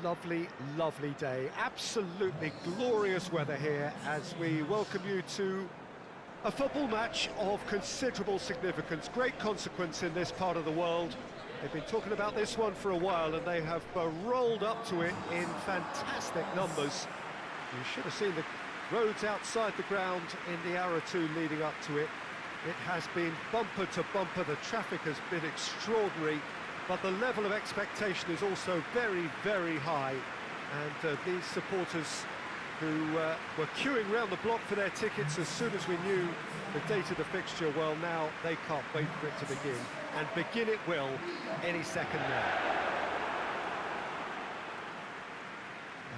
lovely, lovely day. Absolutely glorious weather here as we welcome you to a football match of considerable significance, great consequence in this part of the world. They've been talking about this one for a while and they have rolled up to it in fantastic numbers. You should have seen the roads outside the ground in the hour or two leading up to it. It has been bumper to bumper, the traffic has been extraordinary, but the level of expectation is also very, very high. And these supporters who were queuing round the block for their tickets as soon as we knew the date of the fixture, well, now they can't wait for it to begin. And begin it will any second now.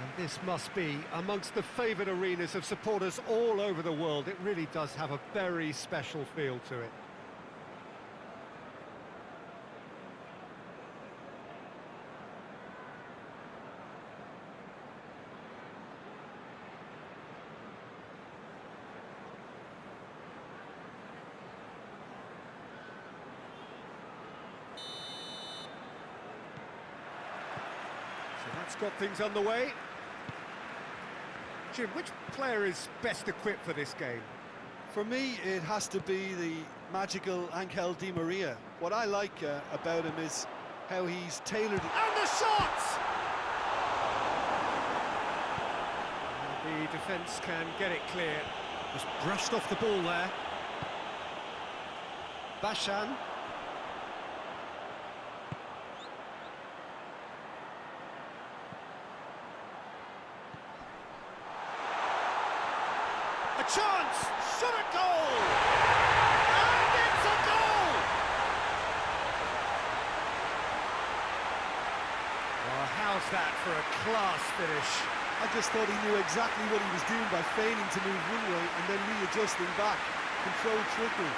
And this must be amongst the favoured arenas of supporters all over the world. It really does have a very special feel to it. That's got things underway. Jim, which player is best equipped for this game? For me, it has to be the magical Angel Di Maria. What I like about him is how he's tailored... And the shot! The defence can get it clear. Just brushed off the ball there. Bashan. A chance! Shot a goal! And it's a goal! Well, how's that for a class finish? I just thought he knew exactly what he was doing by feigning to move one way and then readjusting back. Controlled trickery.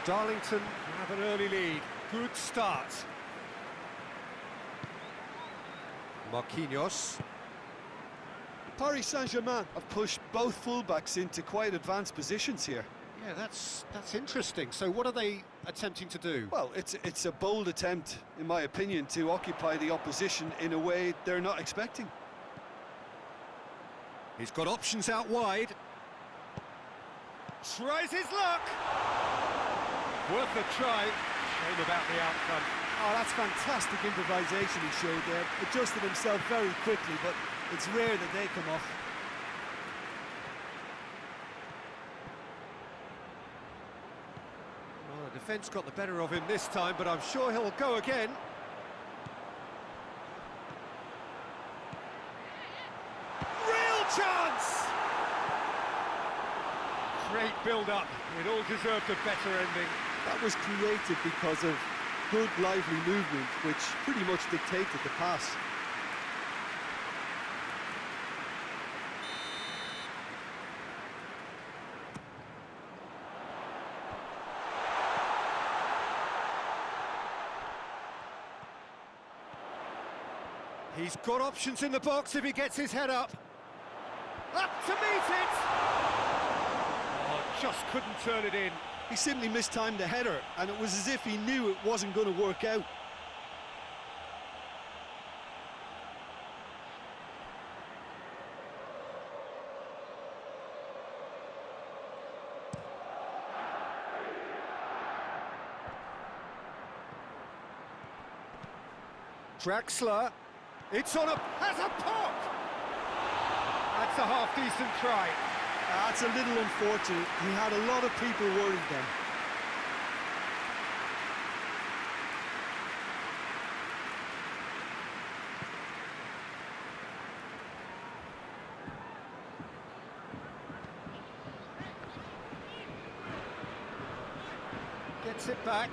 Darlington have an early lead. Good start. Marquinhos. Paris Saint-Germain have pushed both fullbacks into quite advanced positions here. Yeah, that's interesting. So what are they attempting to do? Well, it's a bold attempt, in my opinion, to occupy the opposition in a way they're not expecting. He's got options out wide. Tries his luck. Worth a try. Shame about the outcome. Oh, that's fantastic improvisation he showed there. Adjusted himself very quickly, but it's rare that they come off. Well, the defence got the better of him this time, but I'm sure he'll go again. Real chance! Great build-up. It all deserved a better ending. That was created because of good, lively movement, which pretty much dictated the pass. He's got options in the box if he gets his head up. Up to meet it! Oh, just couldn't turn it in. He simply mistimed the header, and it was as if he knew it wasn't going to work out. Draxler, it's on has a pop! That's a half-decent try. That's a little unfortunate. He had a lot of people worried then. Gets it back.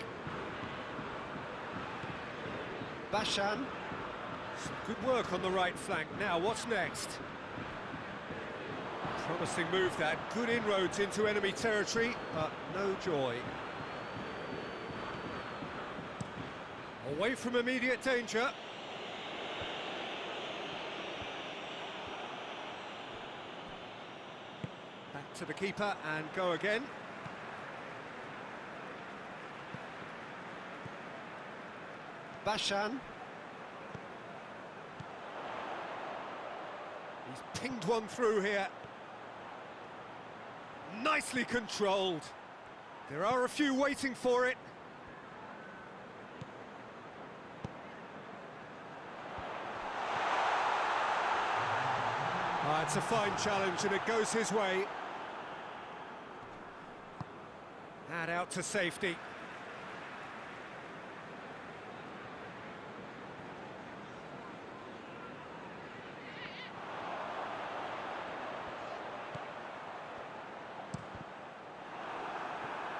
Bashan. Some good work on the right flank. Now, what's next? Promising move that. Good inroads into enemy territory, but no joy. Away from immediate danger. Back to the keeper and go again. Bashan. He's pinged one through here. Nicely controlled. There are a few waiting for it. It's a fine challenge and it goes his way. And out to safety.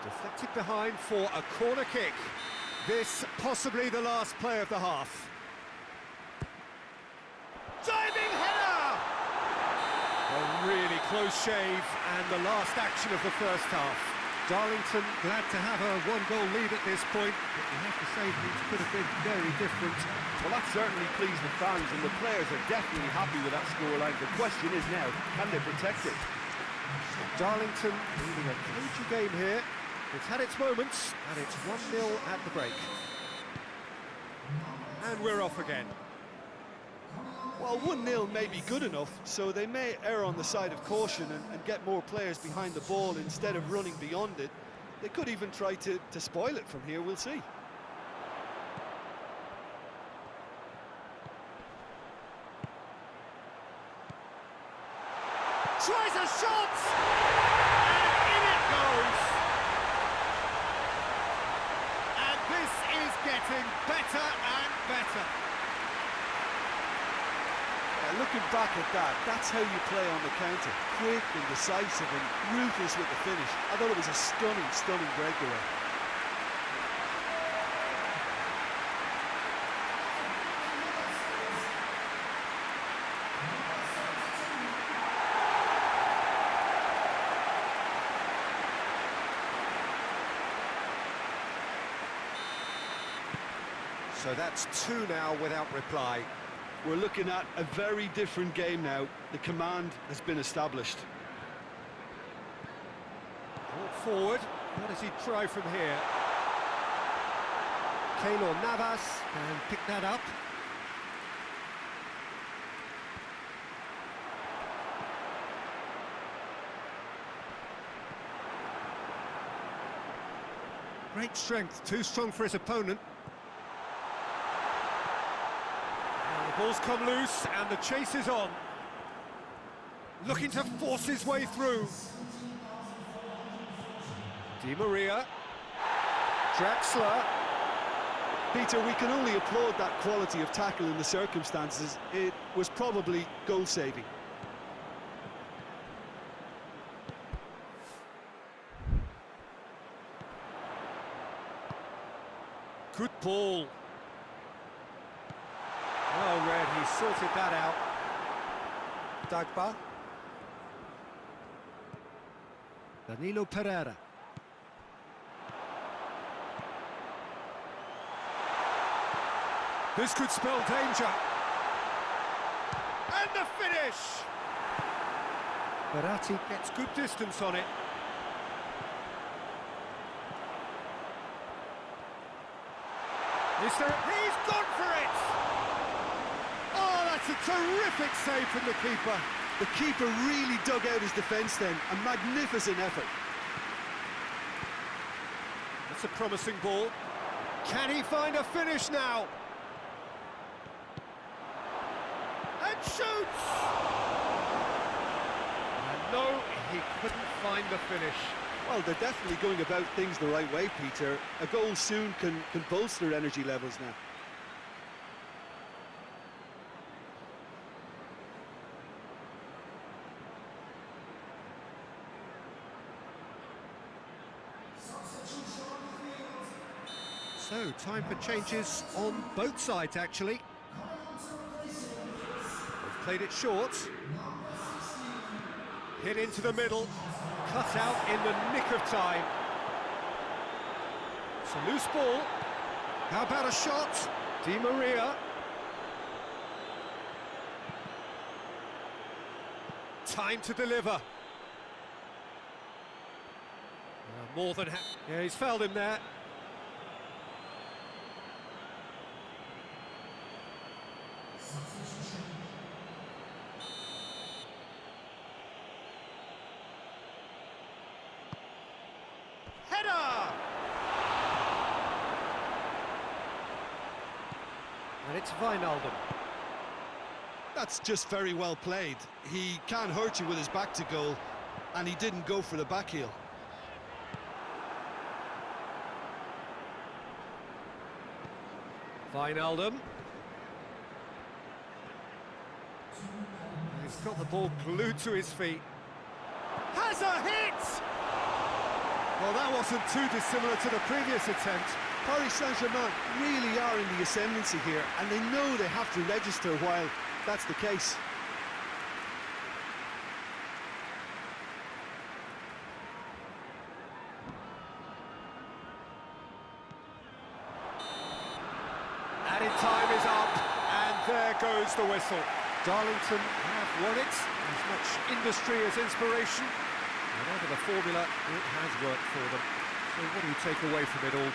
Deflected behind for a corner kick. This possibly the last play of the half. Diving header! A really close shave and the last action of the first half. Darlington glad to have a one-goal lead at this point, but you have to say things could have been very different. Well, that certainly pleased the fans, and the players are definitely happy with that scoreline. The question is now, can they protect it? Darlington leading a cagey game here. It's had its moments, and it's 1-0 at the break. And we're off again. Well, 1-0 may be good enough, so they may err on the side of caution and get more players behind the ball instead of running beyond it. They could even try to spoil it from here, we'll see. Tries a shot! And in it goes! And this is getting better and better. Looking back at that, that's how you play on the counter. Quick and decisive and ruthless with the finish. I thought it was a stunning, stunning breakaway. So that's 2 now without reply. We're looking at a very different game now. The command has been established. Brought forward. What does he try from here? Keylor Navas can pick that up. Great strength, too strong for his opponent. Ball's come loose and the chase is on. Looking to force his way through. Di Maria. Draxler. Peter, we can only applaud that quality of tackle in the circumstances. It was probably goal-saving. Good ball. Well read, he sorted that out. Dagba. Danilo Pereira. This could spell danger. And the finish! Verratti gets good distance on it. Is there? He's gone for it! Oh, that's a terrific save from the keeper. The keeper really dug out his defence then. A magnificent effort. That's a promising ball. Can he find a finish now? And shoots! And no, he couldn't find the finish. Well, they're definitely going about things the right way, Peter. A goal soon can bolster energy levels now. So, time for changes on both sides, actually. They've played it short. Hit into the middle. Cut out in the nick of time. It's a loose ball. How about a shot? Di Maria. Time to deliver. More than yeah, he's fouled him there. Header! And it's Wijnaldum. That's just very well played. He can't hurt you with his back to goal, and he didn't go for the back heel. Wijnaldum. He's got the ball glued to his feet. Has a hit! Well, that wasn't too dissimilar to the previous attempt. Paris Saint-Germain really are in the ascendancy here, and they know they have to register while that's the case. Added time is up, and there goes the whistle. Darlington have won it, as much industry as inspiration. Whatever the formula, it has worked for them. So what do you take away from it all?